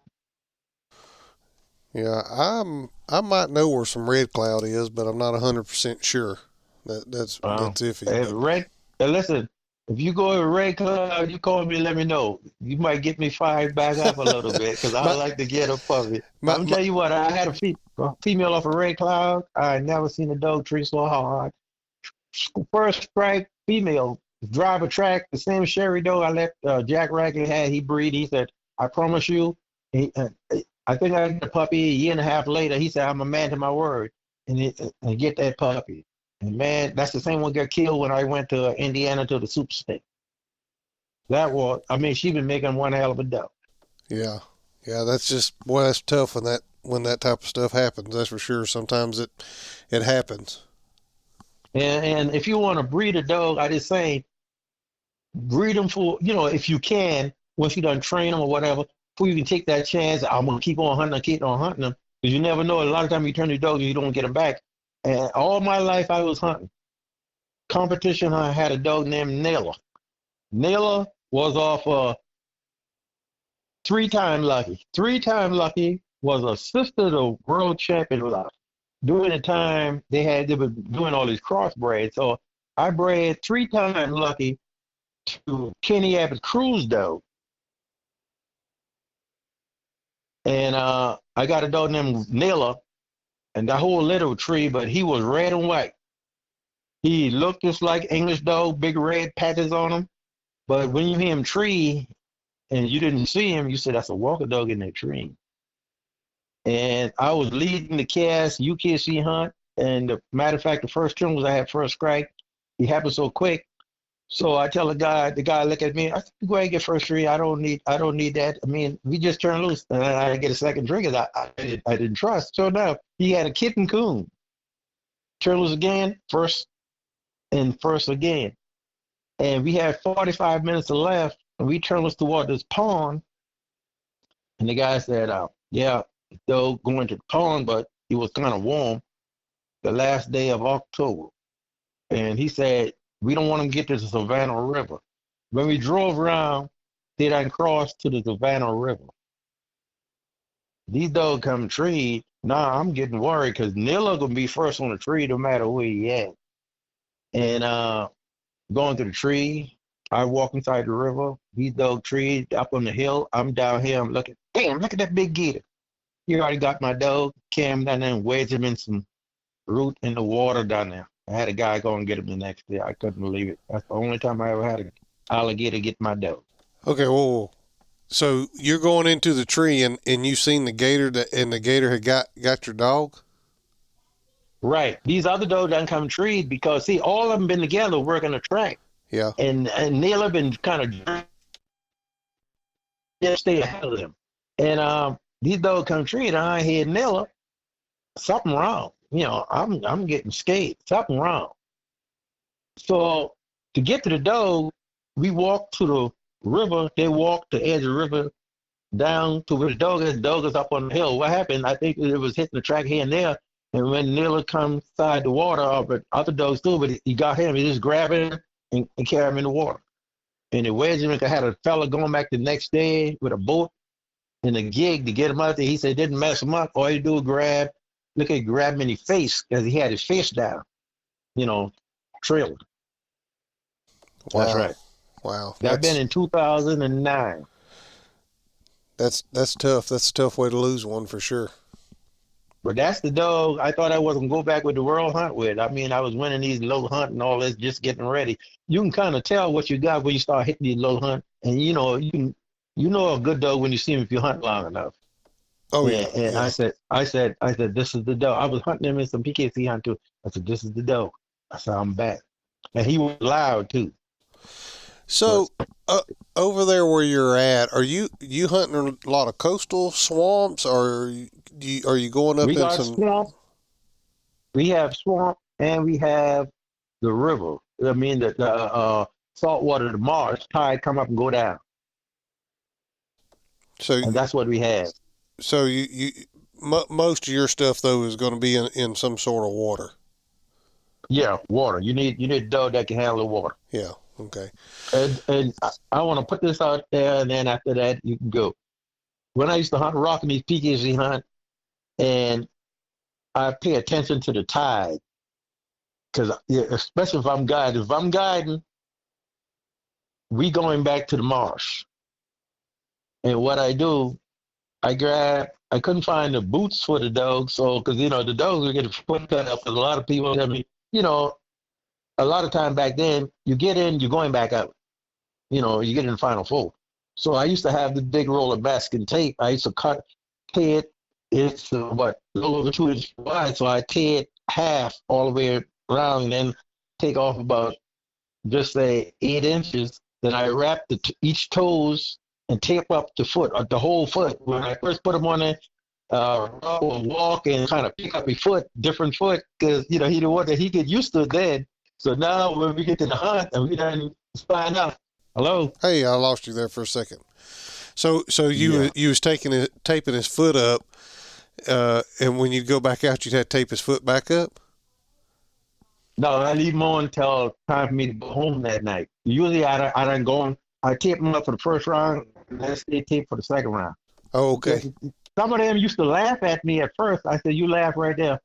Yeah, I might know where some Red Cloud is, but I'm not 100% sure. That's iffy. Listen, if you go to Red Cloud, you call me and let me know. You might get me fired back up a little bit because I like to get a puppy. I'm tell you what, I had a female off a Red Cloud. I never seen a dog treat so hard. First strike female, drive a track, the same Sherry dog I let Jack Ragley had. He breed. He said, I promise you. I think I got a puppy a year and a half later. He said, I'm a man to my word. And get that puppy. And man, that's the same one got killed when I went to Indiana to the Super State. She been making one hell of a dog. Yeah. Yeah, that's just, boy, that's tough when that type of stuff happens. That's for sure. Sometimes it happens. And if you want to breed a dog, I just say, breed them for, if you can, once you done train them or whatever, before you can take that chance, I'm going to keep on hunting them. Because you never know. A lot of times you turn your dog and you don't get them back. And all my life I was hunting. Competition, I had a dog named Naylor. Naylor was off 3-time Lucky. 3-time Lucky was a sister to world champion Lucky. During the time they were doing all these crossbreds. So I bred 3-time Lucky to Kenny Abbott Cruz dog. And I got a dog named Naylor, and that whole little tree, but he was red and white. He looked just like English dog, big red patches on him. But when you hear him tree, and you didn't see him, you said that's a walker dog in that tree. And I was leading the cast UKC hunt, and the matter of fact, the first trim was I had first strike. He happened so quick. So I tell the guy look at me. I said, "Go ahead and get first tree. I don't need that. I mean, we just turned loose, and I get a second drink. And I didn't trust. So now he had a kitten coon. Turn loose again, first and first again, and we had 45 minutes left, and we turned loose toward this pond. And the guy said, "Yeah, though going to the pond, but it was kind of warm, the last day of October." And he said, "We don't want to get to the Savannah River." When we drove around, they done crossed to the Savannah River. These dogs come treed. Nah, I'm getting worried because Nilla gonna be first on the tree no matter where he at. And going to the tree, I walk inside the river. These dog trees up on the hill. I'm down here. I'm looking. Damn, look at that big gator. You already got my dog. Cam down there and wedged him in some root in the water down there. I had a guy go and get him the next day. I couldn't believe it. That's the only time I ever had an alligator get my dog. Okay, well, so you're going into the tree and you seen the gator and the gator had got your dog? Right. These other dogs done come treed because see, all of them been together working the track. Yeah. And Neil been kind of just stay ahead of them. And these dogs come treed, and I hear Neil, something wrong. You know, I'm getting scared. Something wrong. So to get to the dog, we walked to the river. They walked the edge of the river down to where the dog is. The dog is up on the hill. What happened? I think it was hitting the track here and there. And when Neil comes inside the water, but other dogs too, but he got him. He just grabbed him and carried him in the water. And the wedge him. I had a fella going back the next day with a boat and a gig to get him out there. He said it didn't mess him up. All you do is grab him in the face because he had his face down, you know, trailed. Wow. That's right. Wow. That been in 2009. That's tough. That's a tough way to lose one for sure. But that's the dog I thought I wasn't going to go back with the world hunt with. I mean, I was winning these low hunt and all this, just getting ready. You can kind of tell what you got when you start hitting these low hunt, and you know a good dog when you see him if you hunt long enough. Oh yeah. And yeah. I said, this is the dog. I was hunting him in some PKC hunt too. I said, this is the dog. I said, I'm back, and he was loud too. So over there where you're at, are you hunting a lot of coastal swamps, or are you going up We in got some swamp. We have swamp, and we have the river. I mean, the salt water, the marsh, tide come up and go down. So And that's what we have. So most of your stuff though is going to be in some sort of water. Yeah, water. You need a dog that can handle the water. Yeah. Okay. And I want to put this out there, and then after that you can go. When I used to hunt rock in these PKC hunt, and I pay attention to the tide, because especially if I'm guiding. If I'm guiding, we going back to the marsh. And what I do, I couldn't find the boots for the dogs, so because the dogs were getting foot cut up. Because a lot of people tell me, a lot of time back then, you get in, you're going back out. You get in the final four. So I used to have the big roll of masking tape. I used to tear it. It's a little over 2 inches wide, so I tear it half all the way around, and then take off about just say 8 inches. Then I wrap each toes and tape up the foot, the whole foot. When I first put them on there, walk and kind of pick up your foot, different foot, because he didn't want that. He get used to it then. So now when we get to the hunt and we done find out. Hello. Hey, I lost you there for a second. So you was taping his foot up, and when you go back out, you'd have to tape his foot back up. No, I leave him on until time for me to go home that night. Usually I done go. I tape him up for the first round, and then stay taped for the second round. Oh, okay. Some of them used to laugh at me at first. I said, "You laugh right there."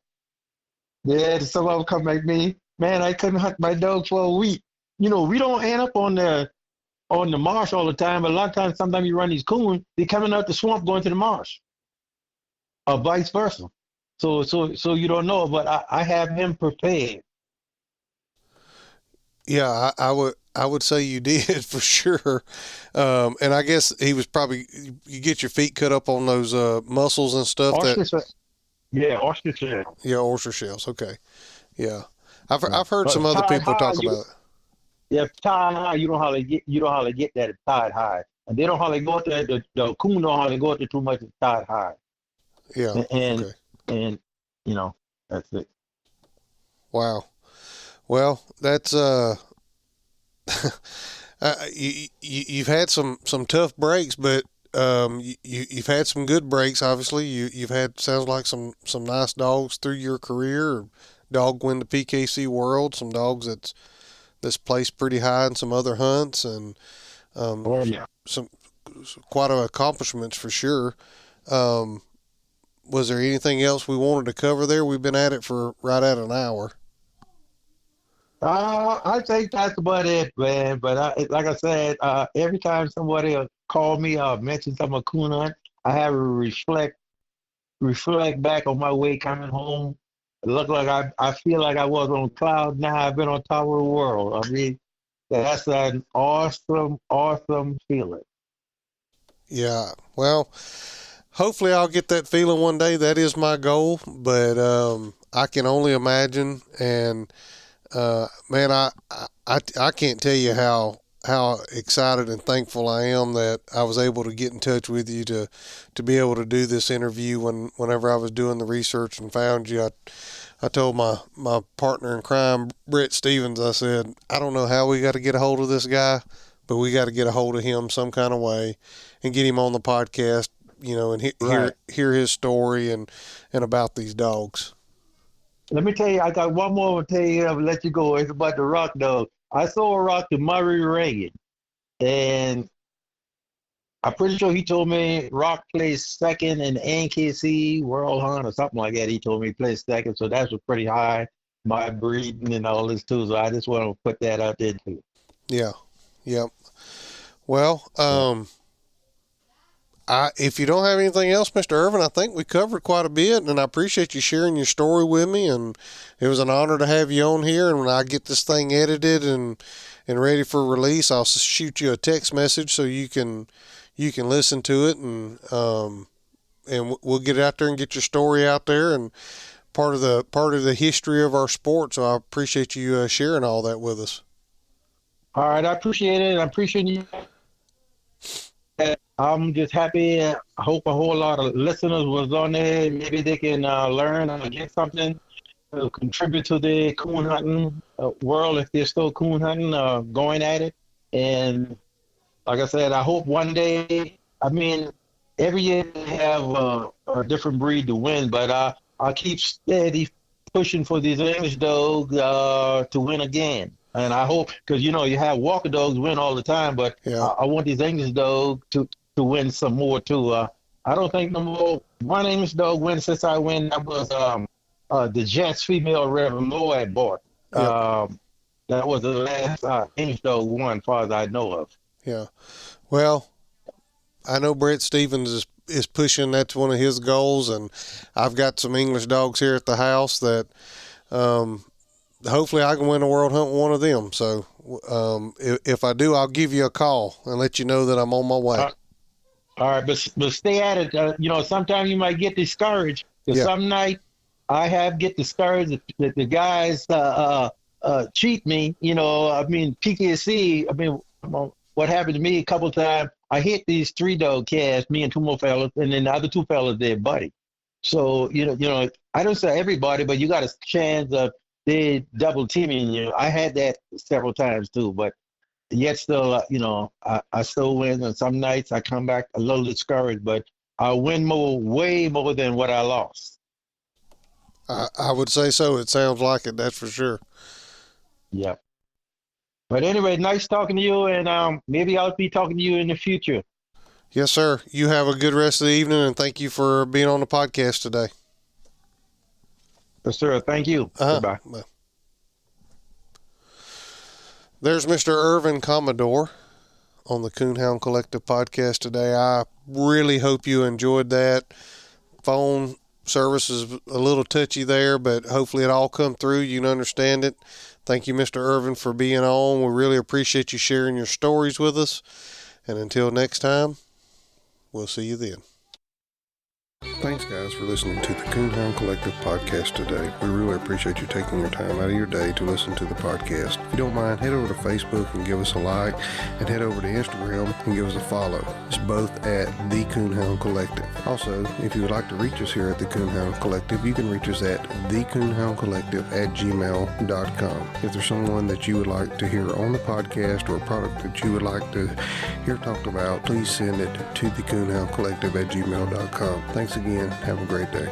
Yeah, some of them come at me. Man, I couldn't hunt my dog for a week. We don't end up on the marsh all the time, but a lot of times, sometimes you run these coons, they're coming out the swamp going to the marsh, or vice versa. So you don't know, but I have him prepared. Yeah, I would say you did for sure. And I guess he was probably, you get your feet cut up on those mussels and stuff that, Oyster shell. Yeah, oyster shell. yeah, oyster shells. Okay. Yeah. I've, Yeah. I've heard some But other tide people high, talk about it. yeah, tide high, you don't hardly get that at tide high. And they don't hardly go there, the coon don't hardly go there too much at tide high. Yeah. And, and, Okay. and you know, that's it. Wow. Well, that's, you've had some tough breaks, but you've had some good breaks. Obviously, you've had sounds like some nice dogs through your career. Dog win the PKC World. Some dogs that's placed pretty high in some other hunts, and Oh, yeah. some quite a accomplishments for sure. Um, was there anything else we wanted to cover there? We've been at it for right at an hour. I think that's about it, man. But like I said, every time somebody call me or mention something about coon hunt, I have to reflect back on my way coming home. It looked like I feel like I was on cloud nine. I've been on top of the world. I mean, that's an awesome, awesome feeling. Yeah. Well, hopefully I'll get that feeling one day. That is my goal, but I can only imagine. And man, I can't tell you how excited and thankful I am that I was able to get in touch with you to be able to do this interview whenever I was doing the research and found you. I told my partner in crime, Brett Stevens, I said, I don't know how we got to get a hold of this guy, but we got to get a hold of him some kind of way and get him on the podcast, and Right. hear his story and about these dogs. Let me tell you, I got one more to tell you. I'll let you go. It's about the rock dog. I saw a rock to Murray Reagan, and I'm pretty sure he told me Rock placed second in NKC World Hunt or something like that. He told me he placed second, so that's pretty high. My breeding and all this too. So I just want to put that out there too. Yeah. Yep. Well, Yeah. if you don't have anything else, Mr. Irvin, I think we covered quite a bit, and I appreciate you sharing your story with me. And it was an honor to have you on here. And when I get this thing edited and ready for release, I'll shoot you a text message so you can listen to it, and we'll get it out there and get your story out there and part of the history of our sport. So I appreciate you sharing all that with us. All right, I appreciate it. I appreciate you. I'm just happy. I hope a whole lot of listeners was on there. Maybe they can learn or get something to contribute to the coon hunting world if they're still coon hunting, going at it. And like I said, I hope one day. I mean, every year they have a different breed to win, but I keep steady pushing for these English dogs to win again. And I hope, because you have Walker dogs win all the time, but Yeah. I want these English dogs to win some more too. I don't think no more. One English dog win since I win. That was the Jets female Reverend Moore I bought. Yep. That was the last English dog won, as far as I know of. Yeah. Well, I know Brett Stevens is pushing. That's one of his goals, and I've got some English dogs here at the house that hopefully I can win a world hunt with one of them. So if I do, I'll give you a call and let you know that I'm on my way. All right, but stay at it. Sometimes you might get discouraged. Because Yeah. some night I have get discouraged that the guys cheat me. I mean PKC. I mean, what happened to me a couple of times? I hit these three dog casts, me and two more fellas, and then the other two fellas, they're buddy. So I don't say everybody, but you got a chance of they double teaming you. I had that several times too, but yet still, I still win. And some nights I come back a little discouraged, but I win way more than what I lost. I would say so. It sounds like it. That's for sure. Yeah. But anyway, nice talking to you, and maybe I'll be talking to you in the future. Yes, sir. You have a good rest of the evening, and thank you for being on the podcast today. Yes, sir. Thank you. Goodbye. Bye. There's Mr. Ervin Commador on the Coonhound Collective podcast today. I really hope you enjoyed that. Phone service is a little touchy there, but hopefully it all come through. You can understand it. Thank you, Mr. Ervin, for being on. We really appreciate you sharing your stories with us. And until next time, we'll see you then. Thanks, guys, for listening to the Coonhound Collective podcast today. We really appreciate you taking your time out of your day to listen to the podcast. If you don't mind, head over to Facebook and give us a like, and head over to Instagram and give us a follow. It's both at the Coonhound Collective. Also, if you would like to reach us here at the Coonhound Collective, you can reach us at thecoonhoundcollective@gmail.com. If there's someone that you would like to hear on the podcast or a product that you would like to hear talked about, please send it to thecoonhoundcollective@gmail.com. Thanks again. Have a great day.